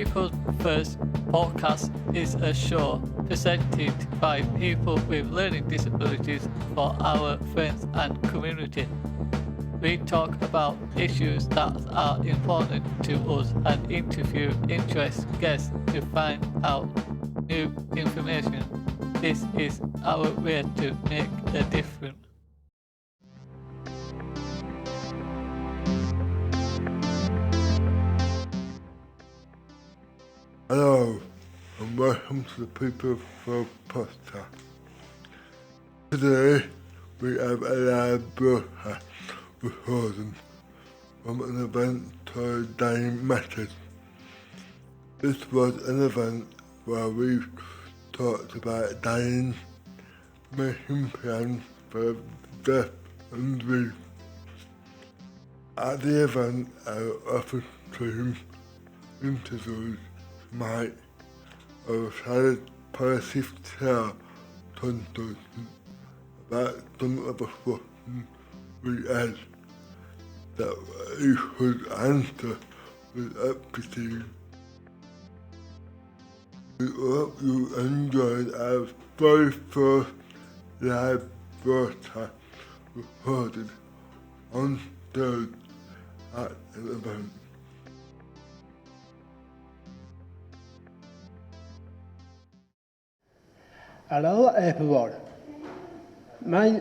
People First podcast is a show presented by people with learning disabilities for our friends and community. We talk about issues that are important to us and interview interest guests to find out new information. This is our way to make a difference. Hello, and welcome to the People First podcast. Today, we have a live broadcast recording from an event called Dying Matters. This was an event where we talked about dying, making plans for death and grief. At the event, our office team interviewed Mike, a retired palliative care consultant, about some of the questions we had that he could answer with aptitude. We hope you enjoyed our very first live broadcast recorded on stage at an event. Hello everyone. My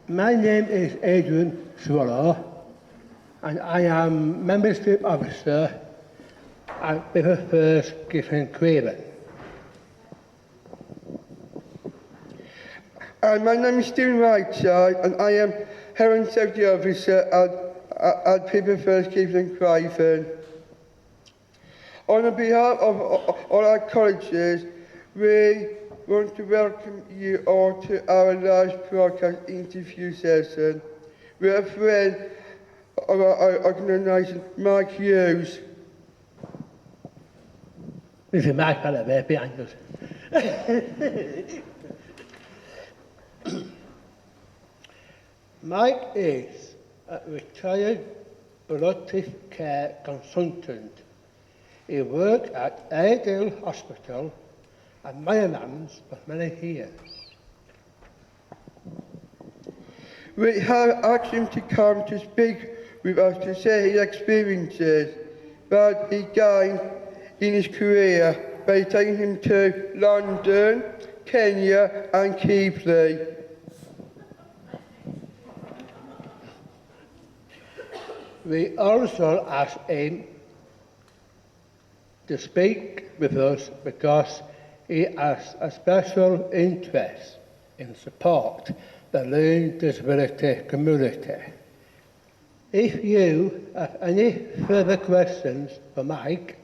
name is Adrian Swallow and I am Membership Officer at People First Giffen Craven. My name is Stephen Whiteside and I am Health and Safety Officer at People First Giffen Craven. On behalf of all our colleges, we want to welcome you all to our live broadcast interview session. We are a friend of our organisation, Mike Hughes. This is Mike Palliative behind us. Mike is a retired palliative care consultant. He worked at Airedale Hospital and Maryland's for many years. We have asked him to come to speak with us to share his experiences that he gained in his career by taking him to London, Kenya and Keighley. We also asked him to speak with us because he has a special interest in support the learning disability community. If you have any further questions for Mike,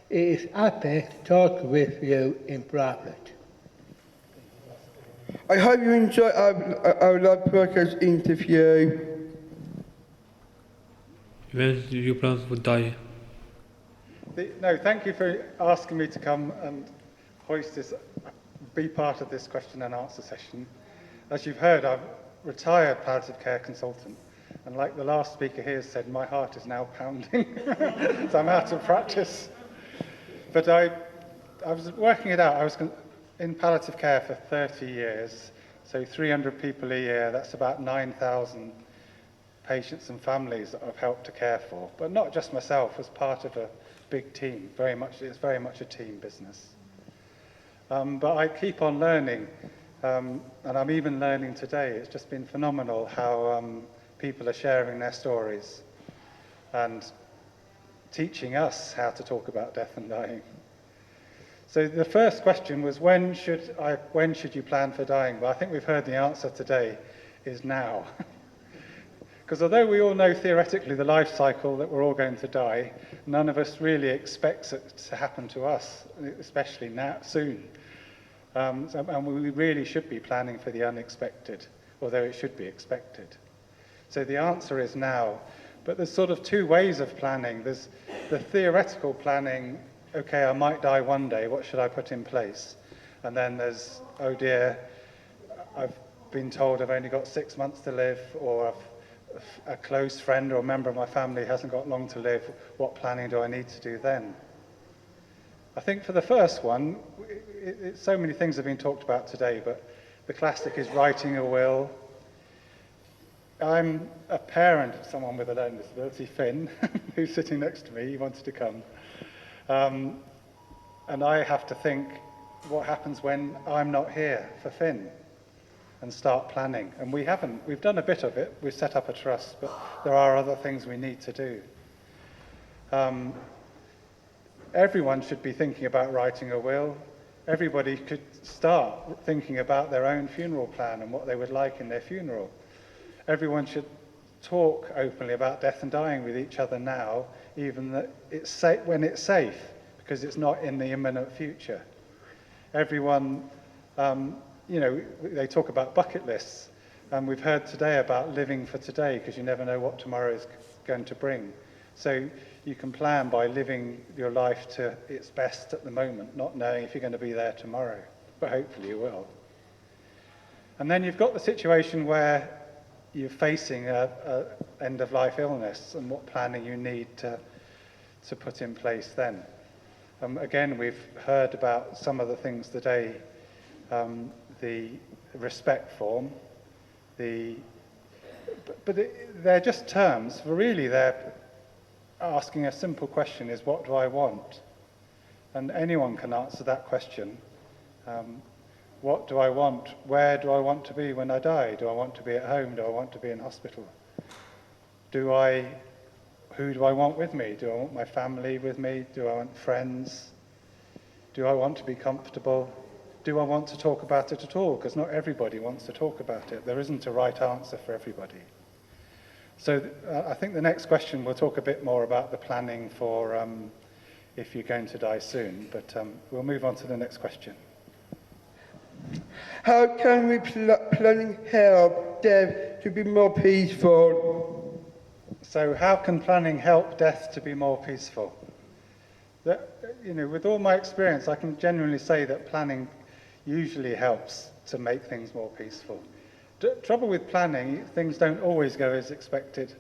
he is happy to talk with you in private. I hope you enjoy our live broadcast interview. When do you plan to die? No, thank you for asking me to come and be part of this question and answer session. As you've heard, I'm a retired palliative care consultant, and like the last speaker here said, my heart is now pounding, so I'm out of practice. But I was working it out. I was in palliative care for 30 years, so 300 people a year, that's about 9,000 patients and families that I've helped to care for, but not just myself, as part of a big team. It's very much a team business. But I keep on learning, and I'm even learning today. It's just been phenomenal how people are sharing their stories and teaching us how to talk about death and dying. So the first question was, when should you plan for dying? Well, I think we've heard the answer today is now. Because although we all know theoretically the life cycle that we're all going to die, none of us really expects it to happen to us, especially now, soon. And we really should be planning for the unexpected, although it should be expected. So the answer is now. But there's sort of two ways of planning. There's the theoretical planning, okay, I might die one day, what should I put in place? And then there's, oh dear, I've been told I've only got 6 months to live, or a close friend or a member of my family hasn't got long to live, what planning do I need to do then? I think for the first one, so many things have been talked about today, but the classic is writing a will. I'm a parent of someone with a learning disability, Finn, who's sitting next to me. He wanted to come. And I have to think what happens when I'm not here for Finn and start planning. And we haven't. We've done a bit of it. We've set up a trust, but there are other things we need to do. Everyone should be thinking about writing a will. Everybody could start thinking about their own funeral plan and what they would like in their funeral. Everyone should talk openly about death and dying with each other now, even that it's when it's safe, because it's not in the imminent future. Everyone, they talk about bucket lists, and we've heard today about living for today, because you never know what tomorrow is going to bring. So you can plan by living your life to its best at the moment, not knowing if you're going to be there tomorrow, but hopefully you will. And then you've got the situation where you're facing a end-of-life illness and what planning you need to put in place then. Again, we've heard about some of the things today, the respect form, but they're just terms. Really, they're asking a simple question is, what do I want? And anyone can answer that question. What do I want? Where do I want to be when I die? Do I want to be at home? Do I want to be in hospital? Who do I want with me? Do I want my family with me? Do I want friends? Do I want to be comfortable? Do I want to talk about it at all? Because not everybody wants to talk about it. There isn't a right answer for everybody. So I think the next question, we'll talk a bit more about the planning for if you're going to die soon, but we'll move on to the next question. How can we planning help death to be more peaceful? So how can planning help death to be more peaceful? With all my experience, I can genuinely say that planning usually helps to make things more peaceful. Trouble with planning, things don't always go as expected.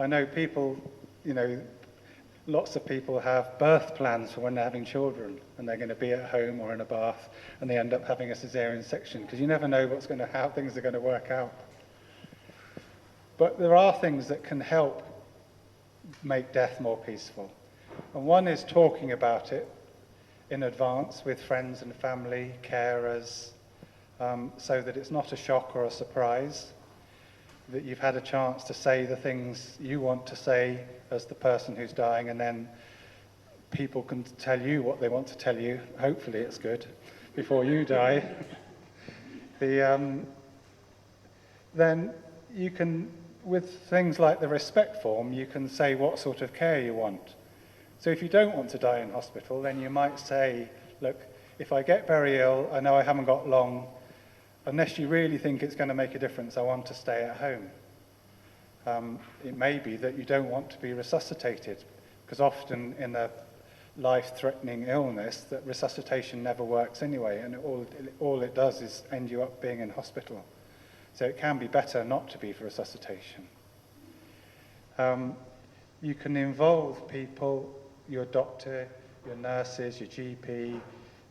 I know people, lots of people have birth plans for when they're having children and they're going to be at home or in a bath and they end up having a cesarean section because you never know how things are going to work out. But there are things that can help make death more peaceful. And one is talking about it in advance with friends and family, carers, so that it's not a shock or a surprise, that you've had a chance to say the things you want to say as the person who's dying, and then people can tell you what they want to tell you. Hopefully it's good before you die. Then you can, with things like the respect form, you can say what sort of care you want. So if you don't want to die in hospital, then you might say, look, if I get very ill, I know I haven't got long, unless you really think it's going to make a difference, I want to stay at home. It may be that you don't want to be resuscitated, because often in a life-threatening illness, that resuscitation never works anyway, and all it does is end you up being in hospital. So it can be better not to be for resuscitation. You can involve people, your doctor, your nurses, your GP,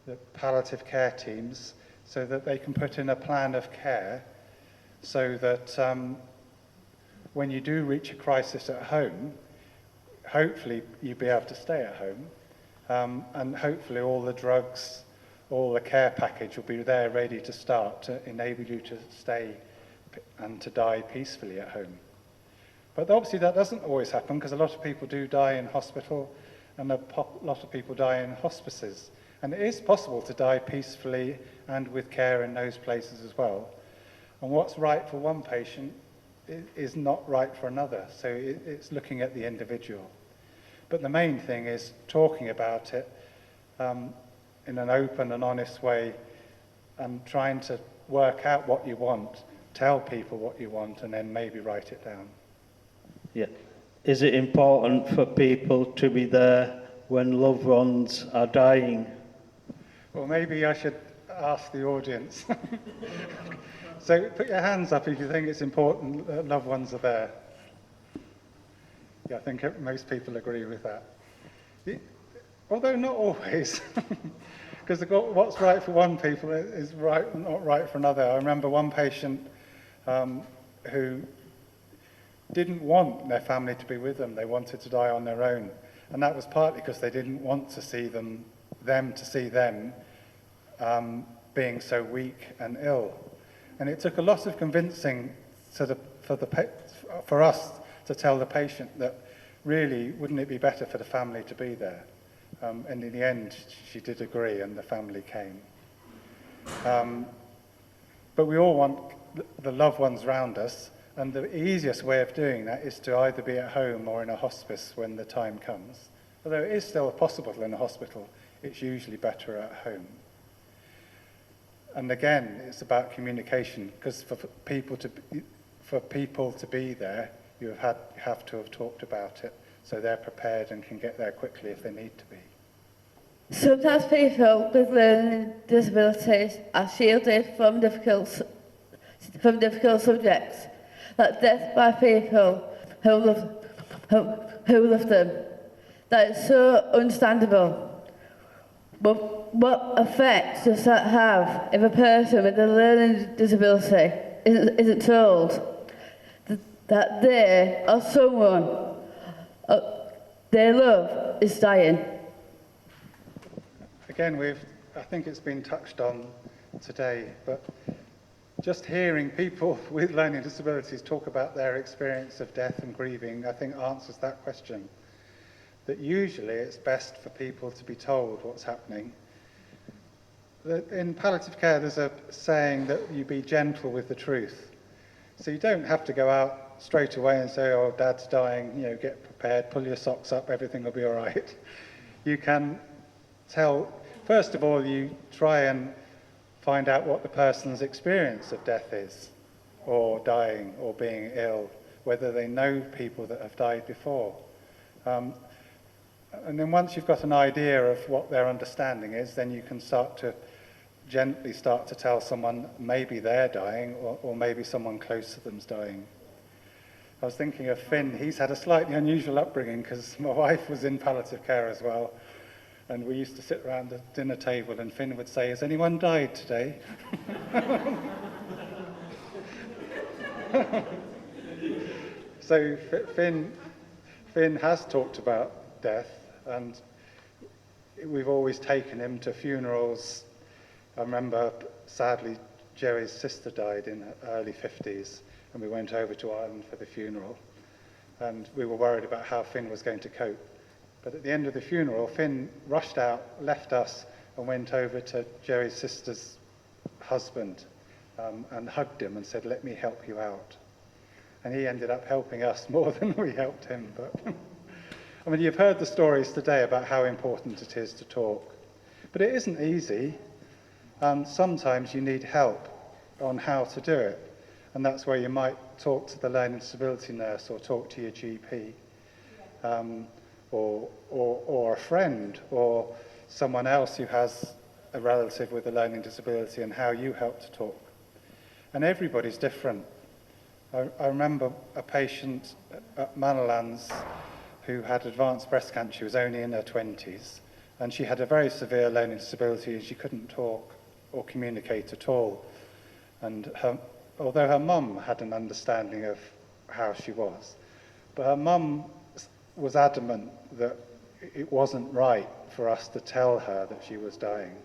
the palliative care teams, so that they can put in a plan of care so that when you do reach a crisis at home, hopefully you'll be able to stay at home, and hopefully all the drugs, all the care package will be there ready to start to enable you to stay and to die peacefully at home. But obviously that doesn't always happen, because a lot of people do die in hospital and a lot of people die in hospices. And it is possible to die peacefully and with care in those places as well. And what's right for one patient is not right for another. So it's looking at the individual. But the main thing is talking about it in an open and honest way and trying to work out what you want, tell people what you want, and then maybe write it down. Yeah. Is it important for people to be there when loved ones are dying? Well, maybe I should ask the audience. So put your hands up if you think it's important that loved ones are there. Yeah, I think most people agree with that. although not always, because what's right for one people is not right for another. I remember one patient who didn't want their family to be with them. They wanted to die on their own. And that was partly because they didn't want to see them being so weak and ill. And it took a lot of convincing for us to tell the patient that really, wouldn't it be better for the family to be there? And in the end, she did agree, and the family came. But we all want the loved ones around us, and the easiest way of doing that is to either be at home or in a hospice when the time comes. Although it is still possible in a hospital, it's usually better at home. And again, it's about communication, because for people to be there, you have to have talked about it, so they're prepared and can get there quickly if they need to be. Sometimes people with learning disabilities are shielded from difficult subjects, like death by people who love them. That is so understandable. But what effect does that have if a person with a learning disability isn't told that they or someone they love is dying? Again, I think it's been touched on today, but just hearing people with learning disabilities talk about their experience of death and grieving, I think answers that question. That usually it's best for people to be told what's happening. In palliative care, there's a saying that you be gentle with the truth. So you don't have to go out straight away and say, oh, Dad's dying, get prepared, pull your socks up, everything will be all right. You can tell, first of all, you try and find out what the person's experience of death is, or dying, or being ill, whether they know people that have died before. And then once you've got an idea of what their understanding is, then you can gently start to tell someone maybe they're dying, or maybe someone close to them's dying. I was thinking of Finn. He's had a slightly unusual upbringing because my wife was in palliative care as well. And we used to sit around the dinner table and Finn would say, has anyone died today? So Finn has talked about death, and we've always taken him to funerals. I remember, sadly, Jerry's sister died in her early 50s, and we went over to Ireland for the funeral. And we were worried about how Finn was going to cope. But at the end of the funeral, Finn rushed out, left us, and went over to Jerry's sister's husband and hugged him and said, let me help you out. And he ended up helping us more than we helped him. But I mean, you've heard the stories today about how important it is to talk. But it isn't easy. Sometimes you need help on how to do it. And that's where you might talk to the learning disability nurse or talk to your GP. Or a friend, or someone else who has a relative with a learning disability, and how you help to talk. And everybody's different. I remember a patient at Manorlands who had advanced breast cancer. She was only in her 20s, and she had a very severe learning disability, and she couldn't talk or communicate at all. And although her mum had an understanding of how she was, but her mum was adamant that it wasn't right for us to tell her that she was dying.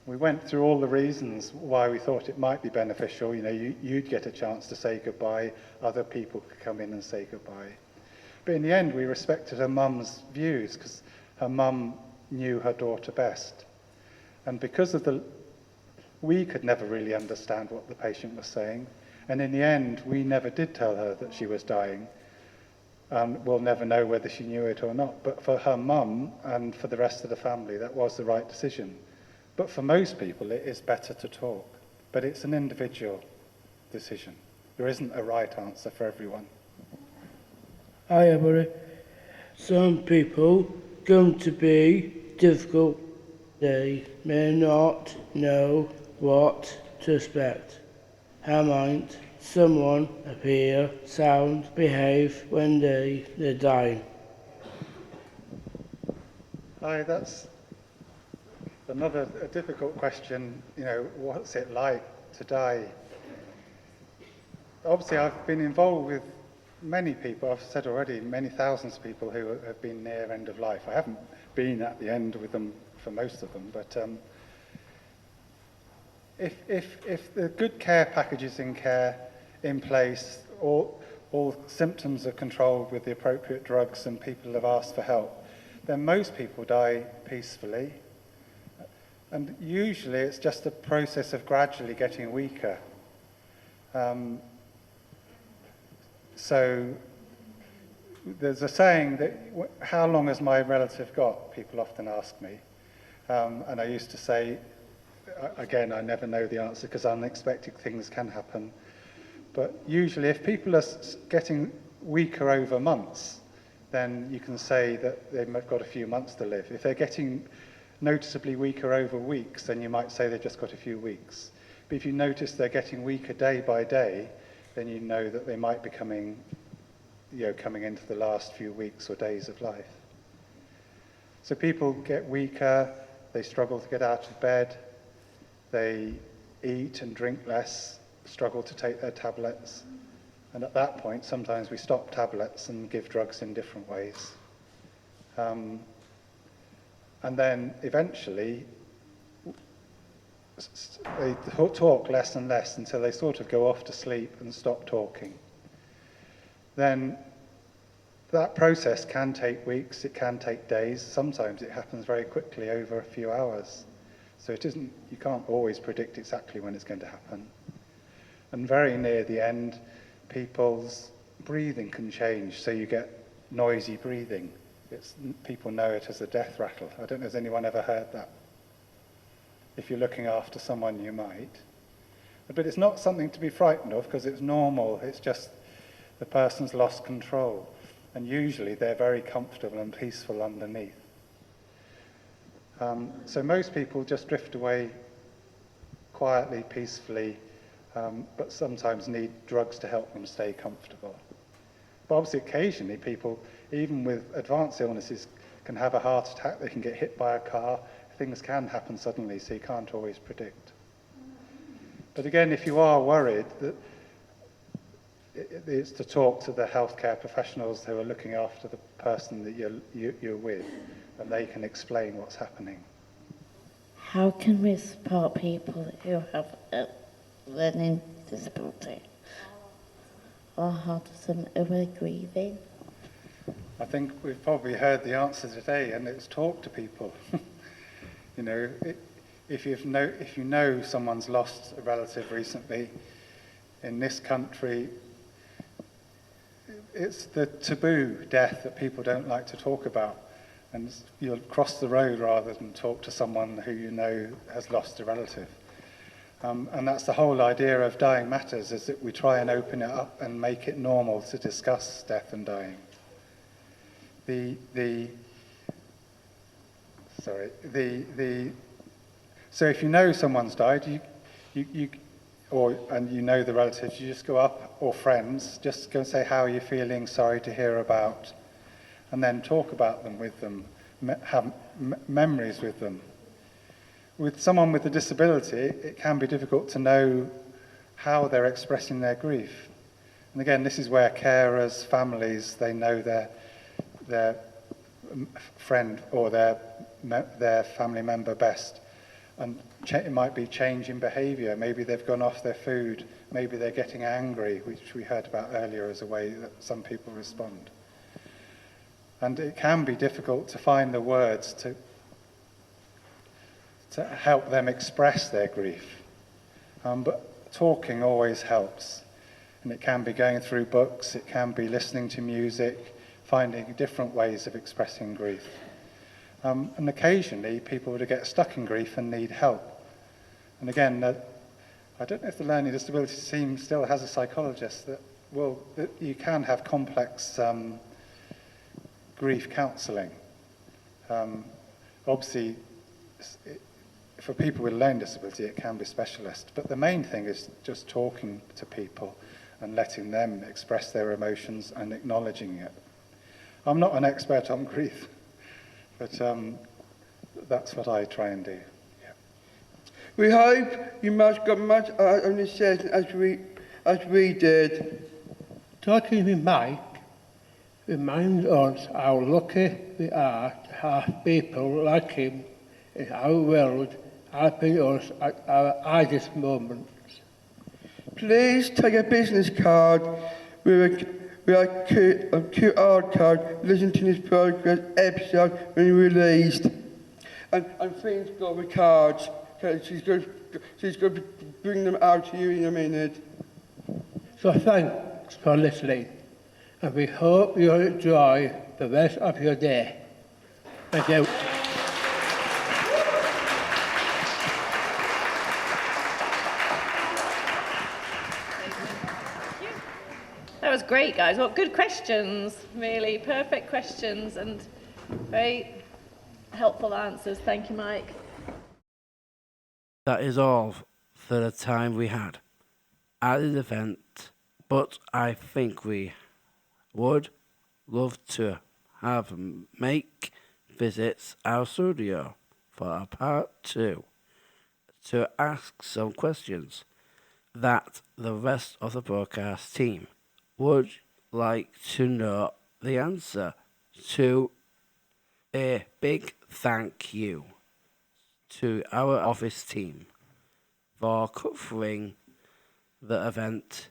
We went through all the reasons why we thought it might be beneficial. You'd get a chance to say goodbye, other people could come in and say goodbye. But in the end, we respected her mum's views because her mum knew her daughter best. And because of we could never really understand what the patient was saying. And in the end, we never did tell her that she was dying. We'll never know whether she knew it or not. But for her mum and for the rest of the family, that was the right decision. But for most people, it is better to talk. But it's an individual decision. There isn't a right answer for everyone. Hi, everybody. Some people come to be difficult. They may not know what to expect. How might someone appear, sound, behave when they're dying? Hi, that's another difficult question. You know, what's it like to die? Obviously, I've been involved with many people, I've said already, many thousands of people who have been near end of life. I haven't been at the end with them for most of them, but if the good care packages in place, all symptoms are controlled with the appropriate drugs and people have asked for help, then most people die peacefully. And usually it's just a process of gradually getting weaker. So there's a saying that, how long has my relative got? People often ask me. And I used to say, again, I never know the answer because unexpected things can happen. But usually if people are getting weaker over months, then you can say that they've got a few months to live. If they're getting noticeably weaker over weeks, then you might say they've just got a few weeks. But if you notice they're getting weaker day by day, then you know that they might be coming into the last few weeks or days of life. So people get weaker, they struggle to get out of bed, they eat and drink less, struggle to take their tablets, and at that point sometimes we stop tablets and give drugs in different ways. And then eventually they talk less and less until they sort of go off to sleep and stop talking. Then that process can take weeks, it can take days, sometimes it happens very quickly over a few hours. So you can't always predict exactly when it's going to happen. And very near the end, people's breathing can change, so you get noisy breathing. People know it as a death rattle. I don't know if anyone ever heard that. If you're looking after someone, you might. But it's not something to be frightened of because it's normal. It's just the person's lost control. And usually they're very comfortable and peaceful underneath. So most people just drift away quietly, peacefully, but sometimes need drugs to help them stay comfortable. But obviously occasionally people, even with advanced illnesses, can have a heart attack, they can get hit by a car, things can happen suddenly, so you can't always predict. But again, if you are worried, it's to talk to the healthcare professionals who are looking after the person that you're with, and they can explain what's happening. How can we support people who have a learning disability? Or how to some who are grieving? I think we've probably heard the answer today, and it's talk to people. You know, if you know someone's lost a relative recently, in this country, it's the taboo death that people don't like to talk about. And you'll cross the road rather than talk to someone who you know has lost a relative. And that's the whole idea of Dying Matters, is that we try and open it up and make it normal to discuss death and dying. So if you know someone's died, and you know the relatives, you just go up, or friends, just go and say, how are you feeling, sorry to hear about, and then talk about them with them, have memories with them. With someone with a disability, it can be difficult to know how they're expressing their grief. And again, this is where carers, families, they know their friend or their family member best. And it might be change in behaviour. Maybe they've gone off their food. Maybe they're getting angry, which we heard about earlier as a way that some people respond. And it can be difficult to find the words to help them express their grief. But talking always helps. And it can be going through books, it can be listening to music, finding different ways of expressing grief. And occasionally people would get stuck in grief and need help. And again, I don't know if the Learning Disability team still has a psychologist that you can have complex grief counselling. Obviously, for people with learning disability, it can be specialist. But the main thing is just talking to people and letting them express their emotions and acknowledging it. I'm not an expert on grief, But that's what I try and do. Yeah. We hope you must got much out on this session as we did. Talking with Mike reminds us how lucky we are to have people like him in our world helping us at our hardest moments. Please take a business card with a QR code, listen to this progress episode when released. And Finn's got the cards. Okay, she's going to bring them out to you in a minute. So thanks for listening, and we hope you enjoy the rest of your day. Thank you. That was great, guys. What good questions, really. Perfect questions and very helpful answers. Thank you, Mike. That is all for the time we had at the event, but I think we would love to have Mike visits our studio for a part 2 to ask some questions that the rest of the broadcast team would like to know the answer to. A big thank you to our office team for covering the event,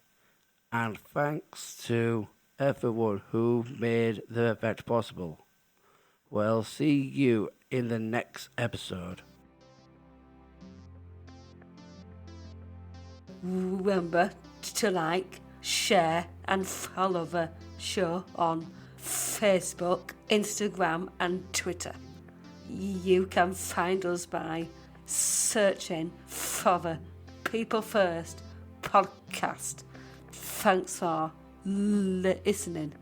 and thanks to everyone who made the event possible. We'll see you in the next episode. Remember to like, share and follow the show on Facebook, Instagram and Twitter. You can find us by searching for the People First podcast. Thanks for listening.